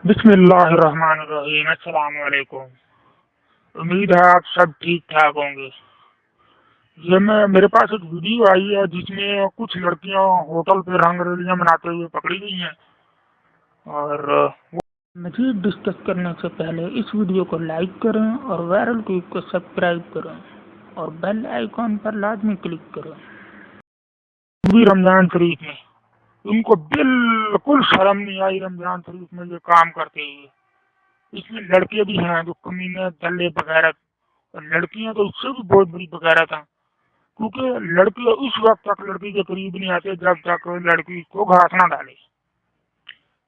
بسم اللہ الرحمن الرحیم۔ السلام علیکم۔ امید ہے آپ سب ٹھیک ٹھاک ہوں گے۔ میرے پاس ایک ویڈیو آئی ہے جس میں کچھ لڑکیاں ہوٹل پہ رنگ ریلیاں مناتے ہوئے پکڑی گئی ہیں، اور مزید ڈسکس کرنے سے پہلے اس ویڈیو کو لائک کریں اور وائرل ٹیوب کو سبسکرائب کریں اور بیل آئیکن پر لازمی کلک کریں۔ رمضان شریف میں ان کو بالکل شرم نہیں آئی رمضان شریف میں یہ کام کرتے ہوئے۔ اس میں لڑکے بھی ہیں جو کمینے دلے بغیرت، اور لڑکیاں تو اس سے بھی بہت بڑی بغیرت ہیں، کیونکہ لڑکے اس وقت تک لڑکی کے قریب نہیں آتے جب تک لڑکی کو گھاس نہ ڈالے۔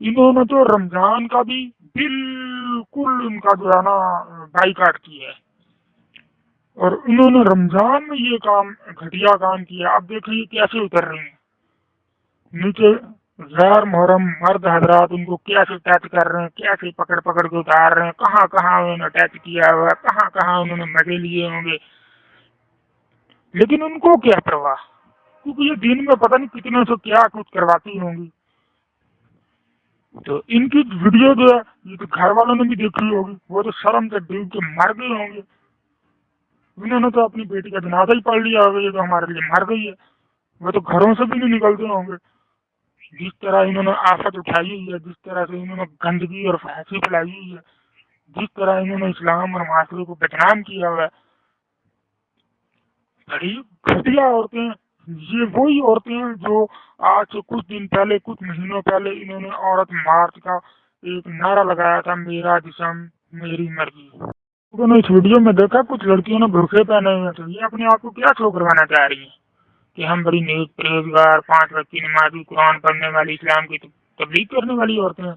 انہوں نے تو رمضان کا بھی بالکل ان کا جو ہے نا بائیکاٹ کیا ہے، اور انہوں نے رمضان میں یہ کام گھٹیا کام کیا۔ اب دیکھیں کیسے اتر رہی ہیں نیچے، غیر محرم مرد حضرات ان کو کیسے ٹچ کر رہے ہیں، کیسے پکڑ پکڑ کے اتار رہے ہیں، کہاں کہاں انہوں نے ٹچ کیا ہوا ہے، کہاں کہاں انہوں نے مزے لیے ہوں گے، لیکن ان کو کیا پرواہ، کیونکہ یہ دن میں پتہ نہیں کتنے سے کیا کچھ کرواتی ہوں گی۔ تو ان کی ویڈیو جو ہے یہ تو گھر والوں نے بھی دیکھی ہوگی، وہ تو شرم سے ڈوب کے مر گئے ہوں گے۔ انہوں نے تو اپنی بیٹی کا جنازہ ہی پڑھ لیا ہوگا، یہ تو ہمارے لیے مر گئی ہے، وہ تو گھروں سے بھی نہیں نکلتے ہوں گے۔ جس طرح انہوں نے آفت اٹھائی ہوئی ہے، جس طرح سے انہوں نے گندگی اور فحاشی پھیلائی ہوئی ہے، جس طرح انہوں نے اسلام اور معاشرے کو بدنام کیا ہوا ہے، بڑی گھٹیا عورتیں۔ یہ وہی عورتیں ہیں جو آج سے کچھ دن پہلے، کچھ مہینوں پہلے انہوں نے عورت مارچ کا ایک نعرہ لگایا تھا، میرا جسم میری مرضی۔ انہوں نے اس ویڈیو میں دیکھا کچھ لڑکیوں نے برقعے پہنے ہوئے تھے، یہ اپنے آپ کو کیا شو کروانا چاہ رہی ہیں کہ ہم بڑی نیک پرہیزگار، 5 وقت کی نمازی، قرآن پڑھنے والی، اسلام کی تبلیغ کرنے والی عورتیں ہیں۔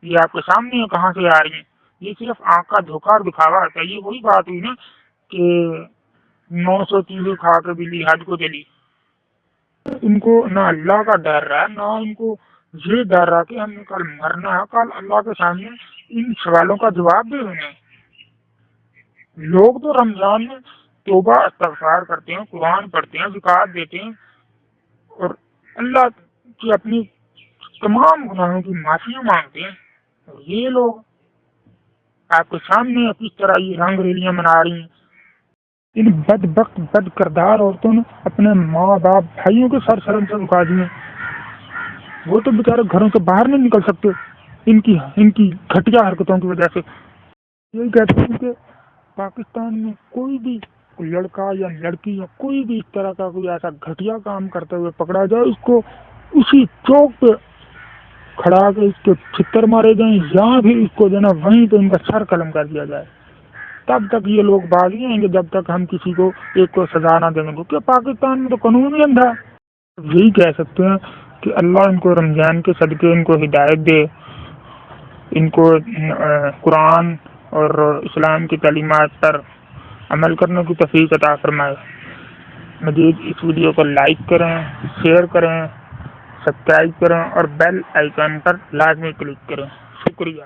یہ آپ کے سامنے ہیں کہاں سے آ رہی ہیں، یہ صرف آنکھ کا دھوکہ اور دکھاوا ہے۔ یہ وہی بات ہوئی نا کہ 900 چیزیں کھا کے بلی حج کو چلی۔ ان کو نہ اللہ کا ڈر رہا ہے، نہ ان کو یہ ڈر رہا کہ ہم نے کل مرنا ہے، کل اللہ کے سامنے ان سوالوں کا جواب دے دیں۔ لوگ تو رمضان میں توبہ استغفار کرتے ہیں، قرآن پڑھتے ہیں، زکوٰۃ دیتے ہیں، اور اللہ کی اپنی تمام گناہوں کی معافیاں مانگتے ہیں، اور یہ لوگ آپ کے سامنے کس طرح یہ رنگ ریلیاں منا رہی ہیں۔ ان بدبخت بد کردار عورتوں نے اپنے ماں باپ بھائیوں کے سر شرم سے جھکا دیے، وہ تو بیچارے گھروں سے باہر نہیں نکل سکتے ان کی گھٹیا حرکتوں کی وجہ سے۔ یہی کہتے ہیں کہ پاکستان میں کوئی بھی لڑکا یا لڑکی یا کوئی بھی اس طرح کا کوئی ایسا گھٹیا کام کرتے ہوئے پکڑا جائے، اس کو اسی چوک پہ کھڑا کے اس کے چھتر مارے جائیں، یا بھی اس کو جو نا وہیں پہ ان کا سر قلم کر دیا جائے۔ تب تک یہ لوگ باز نہیں آئیں گے جب تک ہم کسی کو ایک کو سزا نہ دیں گے، کیونکہ پاکستان میں تو قانون ہی اندھا ہے۔ یہی کہہ سکتے ہیں کہ اللہ ان کو رمضان کے صدقے ان کو ہدایت دے، ان کو قرآن اور اسلام کی تعلیمات پر عمل کرنے کی توفیق عطا فرمائے۔ مزید اس ویڈیو کو لائک کریں، شیئر کریں، سبسکرائب کریں اور بیل آئیکن پر لازمی کلک کریں۔ شکریہ۔